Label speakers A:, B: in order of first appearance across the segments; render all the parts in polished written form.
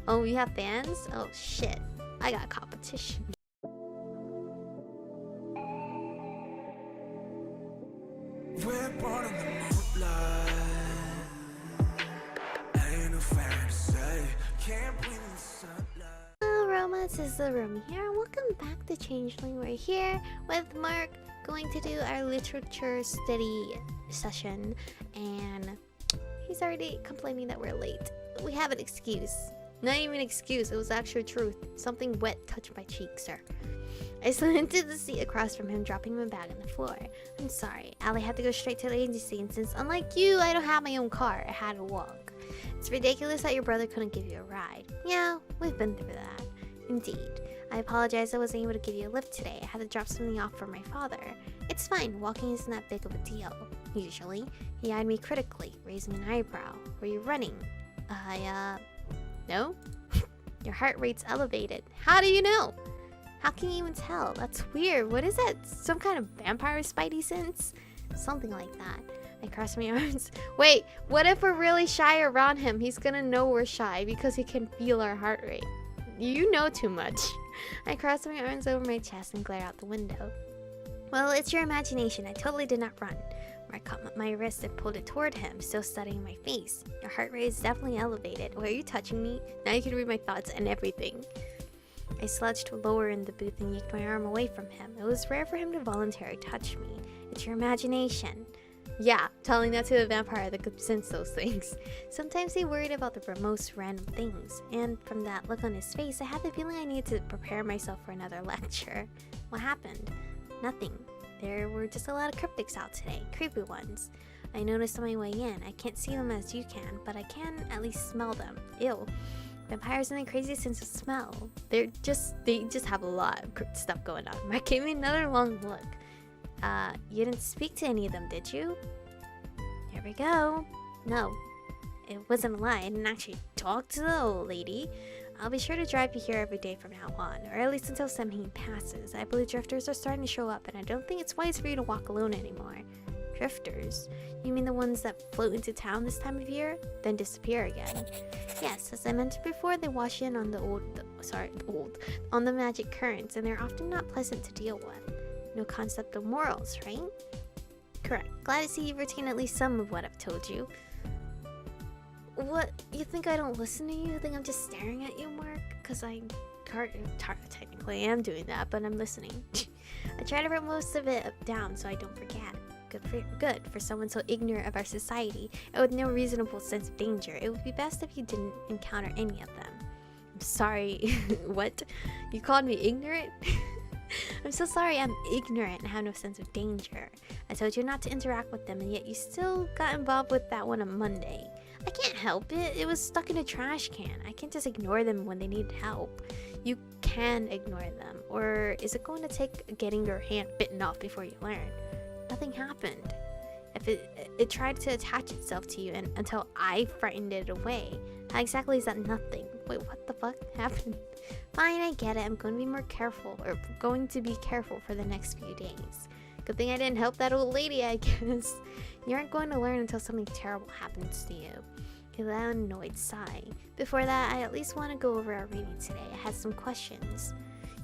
A: Oh, you have fans? Oh shit, I got competition.
B: We're born in the moonlight. Ain't no fair to say. Can't breathe in the sunlight.
A: Hello, Romance, is the Aromie here. Welcome back to Changeling. We're here with Marc, going to do our literature study session, and he's already complaining that we're late. We have an excuse. Not even an excuse, it was actual truth. Something wet touched my cheek, sir. I slid into the seat across from him, dropping my bag on the floor. I'm sorry, Allie had to go straight to the agency, and since, unlike you, I don't have my own car, I had to walk. It's ridiculous that your brother couldn't give you a ride. Yeah, we've been through that. Indeed. I apologize I wasn't able to give you a lift today. I had to drop something off for my father. It's fine, walking isn't that big of a deal. Usually. He eyed me critically, raising an eyebrow. Were you running? No? Your heart rate's elevated. How do you know? How can you even tell? That's weird. What is that? Some kind of vampire spidey sense? Something like that. I crossed my arms. Wait, what if we're really shy around him? He's gonna know we're shy because he can feel our heart rate. You know too much. I crossed my arms over my chest and glared out the window. Well, it's your imagination. I totally did not run. Marc caught my wrist and pulled it toward him, still studying my face. Your heart rate is definitely elevated. Why are you touching me? Now you can read my thoughts and everything. I slouched lower in the booth and yanked my arm away from him. It was rare for him to voluntarily touch me. It's your imagination. Yeah, telling that to a vampire that could sense those things. Sometimes he worried about the most random things, and from that look on his face, I had the feeling I needed to prepare myself for another lecture. What happened? Nothing. There were just a lot of cryptics out today, creepy ones. I noticed on my way in. I can't see them as you can, but I can at least smell them. Ew. Vampires and the crazy sense of smell. They just have a lot of stuff going on. Marc gave me another long look. You didn't speak to any of them, did you? Here we go. No, it wasn't a lie. I didn't actually talk to the old lady. I'll be sure to drive you here every day from now on, or at least until Samhain passes. I believe drifters are starting to show up, and I don't think it's wise for you to walk alone anymore. Drifters? You mean the ones that float into town this time of year, then disappear again? Yes, as I mentioned before, they wash in on the on the magic currents, and they're often not pleasant to deal with. No concept of morals, right? Correct. Glad to see you've retained at least some of what I've told you. What? You think I don't listen to you? You think I'm just staring at you, Marc? Because I technically am doing that, but I'm listening. I try to write most of it down so I don't forget. Good for someone so ignorant of our society and with no reasonable sense of danger. It would be best if you didn't encounter any of them. I'm sorry. What? You called me ignorant? I'm so sorry I'm ignorant and have no sense of danger. I told you not to interact with them, and yet you still got involved with that one on Monday. I can't help it. It was stuck in a trash can. I can't just ignore them when they need help. You can ignore them. Or is it going to take getting your hand bitten off before you learn? Nothing happened. If it tried to attach itself to you until I frightened it away. How exactly is that nothing? Wait, what the fuck happened? Fine, I get it. I'm going to be more careful, or going to be careful for the next few days. Good thing I didn't help that old lady, I guess. You aren't going to learn until something terrible happens to you. He let out an annoyed sigh. Before that, I at least want to go over our reading today. I had some questions.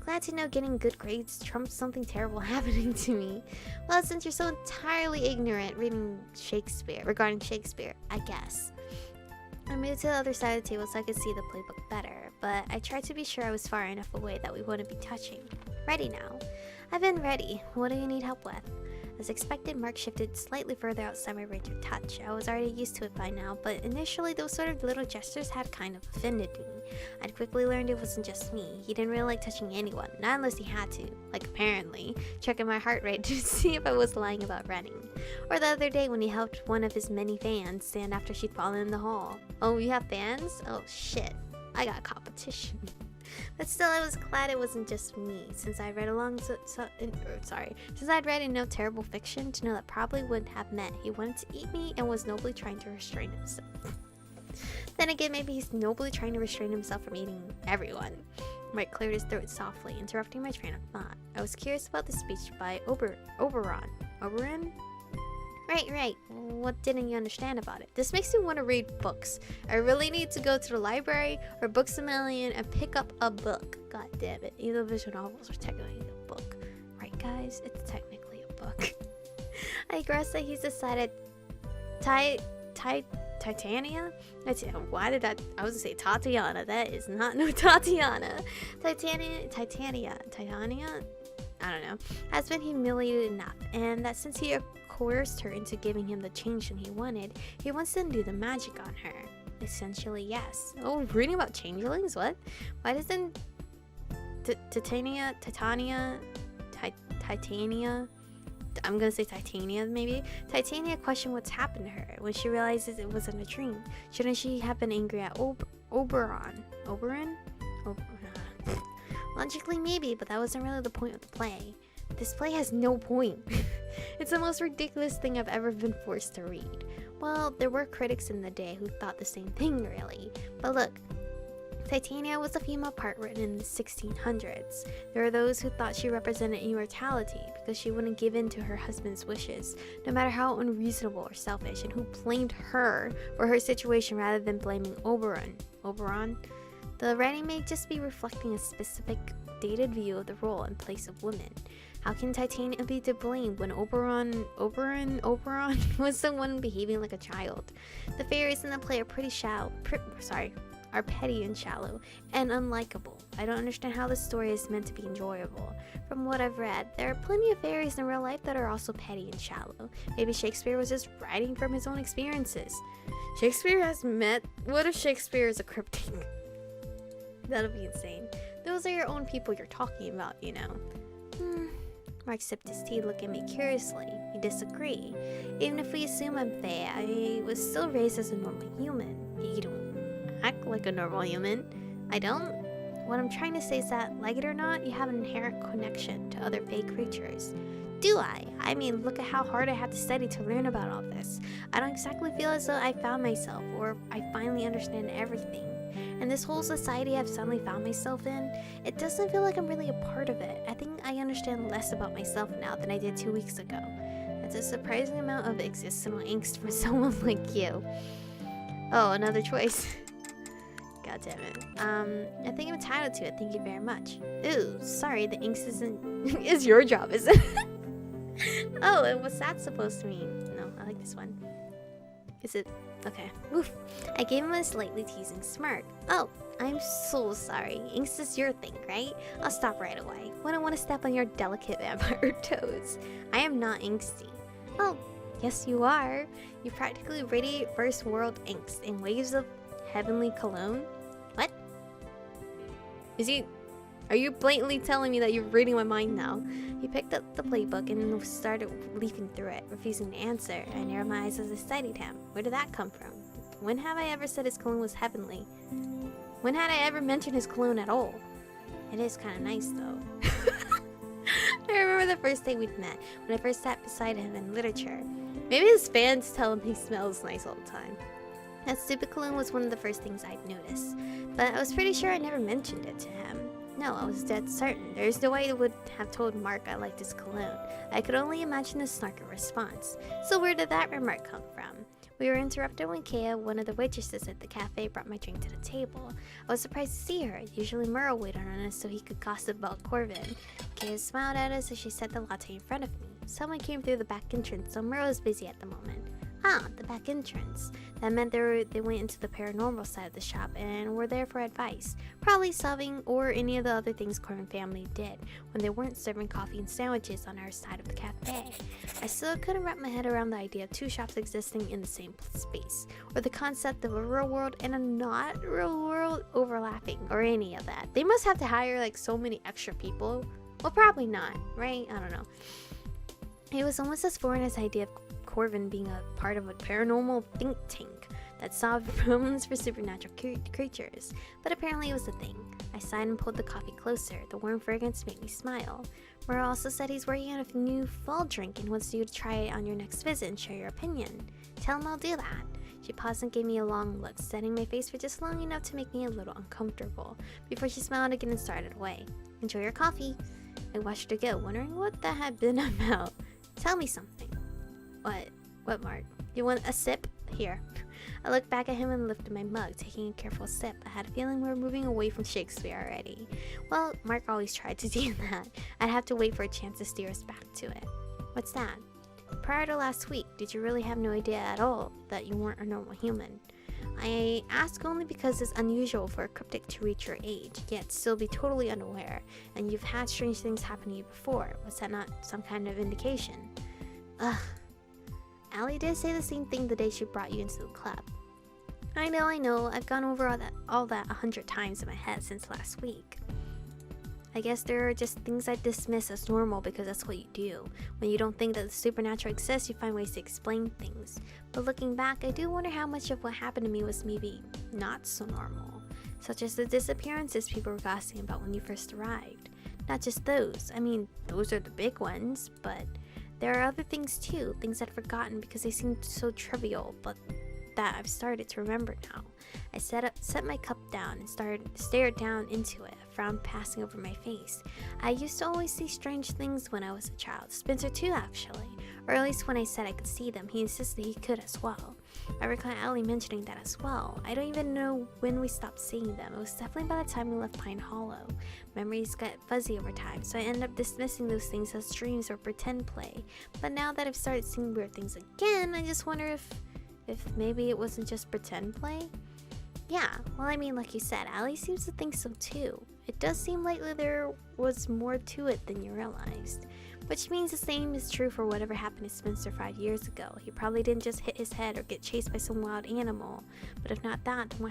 A: Glad to know getting good grades trumps something terrible happening to me. Well, since you're so entirely ignorant regarding Shakespeare, I guess. I moved to the other side of the table so I could see the playbook better, but I tried to be sure I was far enough away that we wouldn't be touching. Ready now. I've been ready. What do you need help with? As expected, Marc shifted slightly further outside my range of touch. I was already used to it by now, but initially those sort of little gestures had kind of offended me. I'd quickly learned it wasn't just me. He didn't really like touching anyone, not unless he had to. Like apparently, checking my heart rate to see if I was lying about running. Or the other day when he helped one of his many fans stand after she'd fallen in the hall. Oh, you have fans? Oh shit, I got competition. But still, I was glad it wasn't just me, since I'd read since I'd read enough terrible fiction to know that probably wouldn't have meant he wanted to eat me and was nobly trying to restrain himself. Then again, maybe he's nobly trying to restrain himself from eating everyone. Marc cleared his throat softly, interrupting my train of thought. I was curious about the speech by Oberon. Right. What didn't you understand about it? This makes me want to read books. I really need to go to the library or Books a Million and pick up a book. God damn it. Either visual novels are technically a book. Right, guys? It's technically a book. I guess that he's decided Titania? Why did I was gonna say Tatiana. That is not no Tatiana. Titania. I don't know. Has been humiliated enough, and that since he coerced her into giving him the changeling he wanted, he wants to undo the magic on her. Essentially, yes. Oh, reading about changelings? What? Why doesn't Titania? I'm gonna say Titania, maybe. Titania questioned what's happened to her when she realizes it wasn't a dream. Shouldn't she have been angry at Oberon? Logically, maybe, but that wasn't really the point of the play. This play has no point. It's the most ridiculous thing I've ever been forced to read. Well, there were critics in the day who thought the same thing, really. But look, Titania was a female part written in the 1600s. There were those who thought she represented immortality because she wouldn't give in to her husband's wishes, no matter how unreasonable or selfish, and who blamed her for her situation rather than blaming Oberon? The writing may just be reflecting a specific dated view of the role and place of women. How can Titania be to blame when Oberon was the one behaving like a child? The fairies in the play are are petty and shallow and unlikable. I don't understand how this story is meant to be enjoyable. From what I've read, there are plenty of fairies in real life that are also petty and shallow. Maybe Shakespeare was just writing from his own experiences. What if Shakespeare is a cryptic? That'll be insane. Those are your own people you're talking about, you know. Marc sipped his tea, looking at me curiously. You disagree. Even if we assume I'm fair, I was still raised as a normal human. You don't act like a normal human. I don't. What I'm trying to say is that, like it or not, you have an inherent connection to other fey creatures. Do I? I mean, look at how hard I had to study to learn about all this. I don't exactly feel as though I found myself, or I finally understand everything. And this whole society I've suddenly found myself in, it doesn't feel like I'm really a part of it. I think I understand less about myself now than I did 2 weeks ago. That's a surprising amount of existential angst for someone like you. Oh, another choice. God damn it. I think I'm entitled to it. Thank you very much. Ooh, sorry, the angst isn't is your job, is it? Oh, and what's that supposed to mean? No, I like this one. Is it? Okay. Oof. I gave him a slightly teasing smirk. Oh, I'm so sorry. Angst is your thing, right? I'll stop right away. Wouldn't want to step on your delicate vampire toes. I am not angsty. Oh, yes you are. You practically radiate first world angst in waves of heavenly cologne. What? Are you blatantly telling me that you're reading my mind now? He picked up the playbook and started leafing through it, refusing to answer. I narrowed my eyes as I studied him. Where did that come from? When have I ever said his cologne was heavenly? When had I ever mentioned his cologne at all? It is kind of nice, though. I remember the first day we'd met, when I first sat beside him in literature. Maybe his fans tell him he smells nice all the time. That stupid cologne was one of the first things I'd noticed, but I was pretty sure I never mentioned it to him. No, I was dead certain. There's no way I would have told Marc I liked his cologne. I could only imagine the snarky response. So where did that remark come from? We were interrupted when Kea, one of the waitresses at the cafe, brought my drink to the table. I was surprised to see her. Usually Merle waited on us so he could gossip about Corvin. Kea smiled at us as she set the latte in front of me. Someone came through the back entrance, so Merle was busy at the moment. Ah, the back entrance. That meant they went into the paranormal side of the shop and were there for advice. Probably solving or any of the other things Corvin family did when they weren't serving coffee and sandwiches on our side of the cafe. I still couldn't wrap my head around the idea of two shops existing in the same space, or the concept of a real world and a not real world overlapping, or any of that. They must have to hire like so many extra people. Well, probably not, right? I don't know. It was almost as foreign as the idea of Corvin being a part of a paranormal think tank that solved problems for supernatural creatures, but apparently it was a thing. I sighed and pulled the coffee closer. The warm fragrance made me smile. Merle also said he's working on a new fall drink and wants you to try it on your next visit and share your opinion. Tell him I'll do that. She paused and gave me a long look, setting my face for just long enough to make me a little uncomfortable, before she smiled again and started away. Enjoy your coffee. I watched her go, wondering what that had been about. Tell me something. What, Mark? You want a sip? Here. I looked back at him and lifted my mug, taking a careful sip. I had a feeling we were moving away from Shakespeare already. Well, Mark always tried to do that. I'd have to wait for a chance to steer us back to it. What's that? Prior to last week, did you really have no idea at all that you weren't a normal human? I ask only because it's unusual for a cryptic to reach your age, yet still be totally unaware, and you've had strange things happen to you before. Was that not some kind of indication? Ugh. Allie did say the same thing the day she brought you into the club. I know, I've gone over all that 100 times in my head since last week. I guess there are just things I dismiss as normal because that's what you do. When you don't think that the supernatural exists, you find ways to explain things. But looking back, I do wonder how much of what happened to me was maybe not so normal. Such as the disappearances people were gossiping about when you first arrived. Not just those. I mean, those are the big ones, but there are other things too. Things I'd forgotten because they seemed so trivial, but that I've started to remember now. I set my cup down and stared down into it, a frown passing over my face. I used to always see strange things when I was a child. Spencer too, actually. Or at least when I said I could see them, he insisted he could as well. I recall Allie mentioning that as well. I don't even know when we stopped seeing them. It was definitely by the time we left Pine Hollow. Memories got fuzzy over time, so I ended up dismissing those things as dreams or pretend play. But now that I've started seeing weird things again, I just wonder if maybe it wasn't just pretend play? Yeah, well, I mean, like you said, Allie seems to think so too. It does seem likely there was more to it than you realized. Which means the same is true for whatever happened to Spencer 5 years ago. He probably didn't just hit his head or get chased by some wild animal. But if not that, then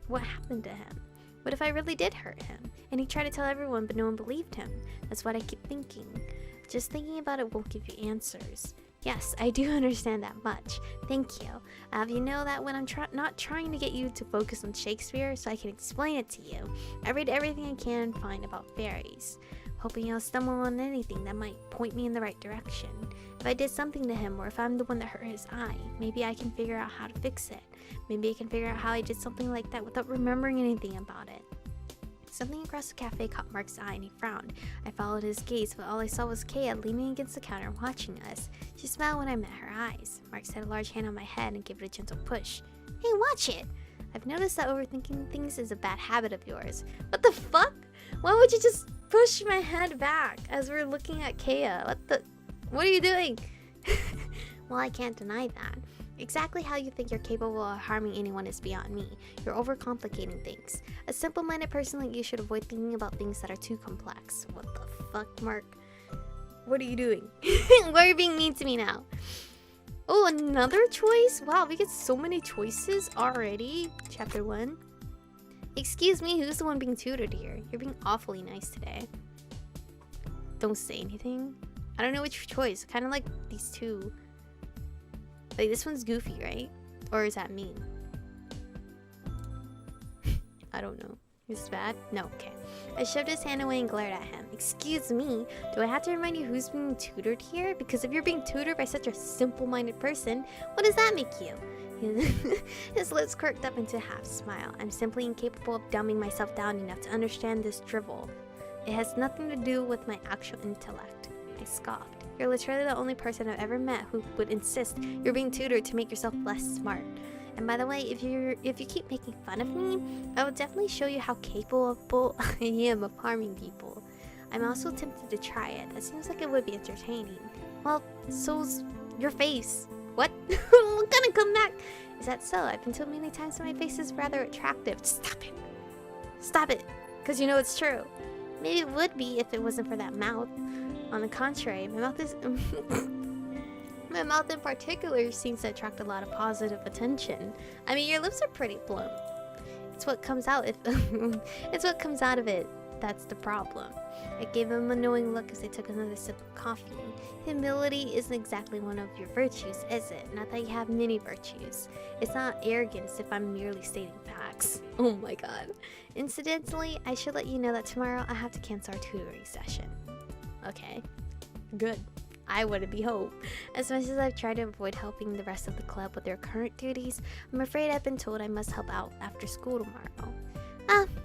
A: what happened to him? What if I really did hurt him? And he tried to tell everyone, but no one believed him. That's what I keep thinking. Just thinking about it won't give you answers. Yes, I do understand that much. Thank you. You know that when I'm not trying to get you to focus on Shakespeare so I can explain it to you, I read everything I can find about fairies, hoping I'll stumble on anything that might point me in the right direction. If I did something to him, or if I'm the one that hurt his eye, maybe I can figure out how to fix it. Maybe I can figure out how I did something like that without remembering anything about it. Something across the cafe caught Mark's eye and he frowned. I followed his gaze, but all I saw was Kaya leaning against the counter watching us. She smiled when I met her eyes. Mark set a large hand on my head and gave it a gentle push. Hey, watch it! I've noticed that overthinking things is a bad habit of yours. What the fuck? Why would you just push my head back as we're looking at Kaya? What are you doing? Well, I can't deny that. Exactly how you think you're capable of harming anyone is beyond me. You're overcomplicating things. A simple-minded person like you should avoid thinking about things that are too complex. What the fuck, Mark? What are you doing? Why are you being mean to me now? Oh, another choice? Wow, we get so many choices already. Chapter 1. Excuse me, who's the one being tutored here? You're being awfully nice today. Don't say anything. I don't know which choice. Kind of like these two. Like, this one's goofy, right? Or is that mean? I don't know. Is this bad? No, okay. I shoved his hand away and glared at him. Excuse me, do I have to remind you who's being tutored here? Because if you're being tutored by such a simple-minded person, what does that make you? His lips quirked up into a half smile. I'm simply incapable of dumbing myself down enough to understand this drivel. It has nothing to do with my actual intellect. I scoffed. You're literally the only person I've ever met who would insist you're being tutored to make yourself less smart. And by the way, if you keep making fun of me, I will definitely show you how capable I am of harming people. I'm also tempted to try it. That seems like it would be entertaining. Well, so's your face. What? I'm gonna come back. Is that so? I've been told many times that my face is rather attractive. Stop it. Stop it. Because you know it's true. Maybe it would be if it wasn't for that mouth. On the contrary, my mouth is... my mouth in particular seems to attract a lot of positive attention. I mean, your lips are pretty plump. It's what comes out if... it's what comes out of it that's the problem. I gave him a knowing look as I took another sip of coffee. Humility isn't exactly one of your virtues, is it? Not that you have many virtues. It's not arrogance if I'm merely stating facts. Oh my god. Incidentally, I should let you know that tomorrow I have to cancel our tutoring session. Okay, good. I wouldn't be hope. As much as I've tried to avoid helping the rest of the club with their current duties, I'm afraid I've been told I must help out after school tomorrow.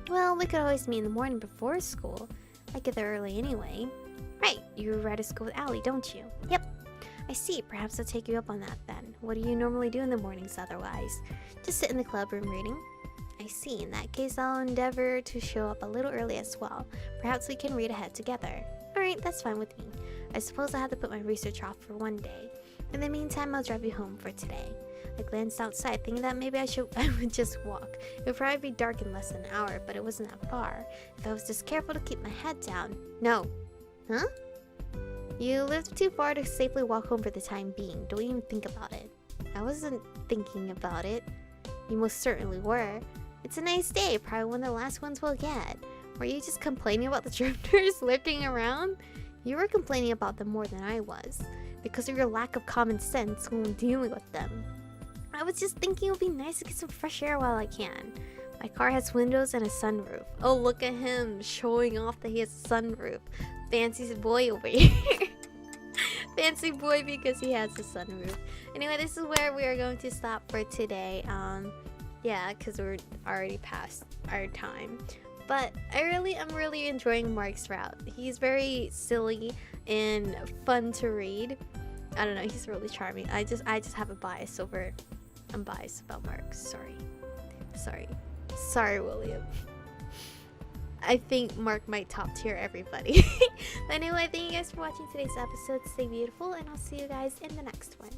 A: Well, we could always meet in the morning before school. I get there early anyway. Right, you ride to school with Allie, don't you? Yep. I see, perhaps I'll take you up on that then. What do you normally do in the mornings otherwise? Just sit in the club room reading. I see. In that case, I'll endeavor to show up a little early as well. Perhaps we can read ahead together. Alright, that's fine with me. I suppose I have to put my research off for one day. In the meantime, I'll drive you home for today. I glanced outside, thinking that maybe I would just walk. It would probably be dark in less than an hour, but it wasn't that far. If I was just careful to keep my head down. No. Huh? You lived too far to safely walk home for the time being. Don't even think about it. I wasn't thinking about it. You most certainly were. It's a nice day, probably one of the last ones we'll get. Were you just complaining about the drifters lurking around? You were complaining about them more than I was, because of your lack of common sense when dealing with them. I was just thinking it would be nice to get some fresh air while I can. My car has windows and a sunroof. Oh, look at him showing off that he has a sunroof. Fancy boy over here. Fancy boy because he has a sunroof. Anyway, this is where we are going to stop for today. Yeah, because we're already past our time. But I'm really enjoying Marc's route. He's very silly and fun to read. I don't know, he's really charming. I just have a bias over. I'm biased about Marc. Sorry, William. I think Marc might top tier everybody. But anyway, thank you guys for watching today's episode. Stay beautiful, and I'll see you guys in the next one.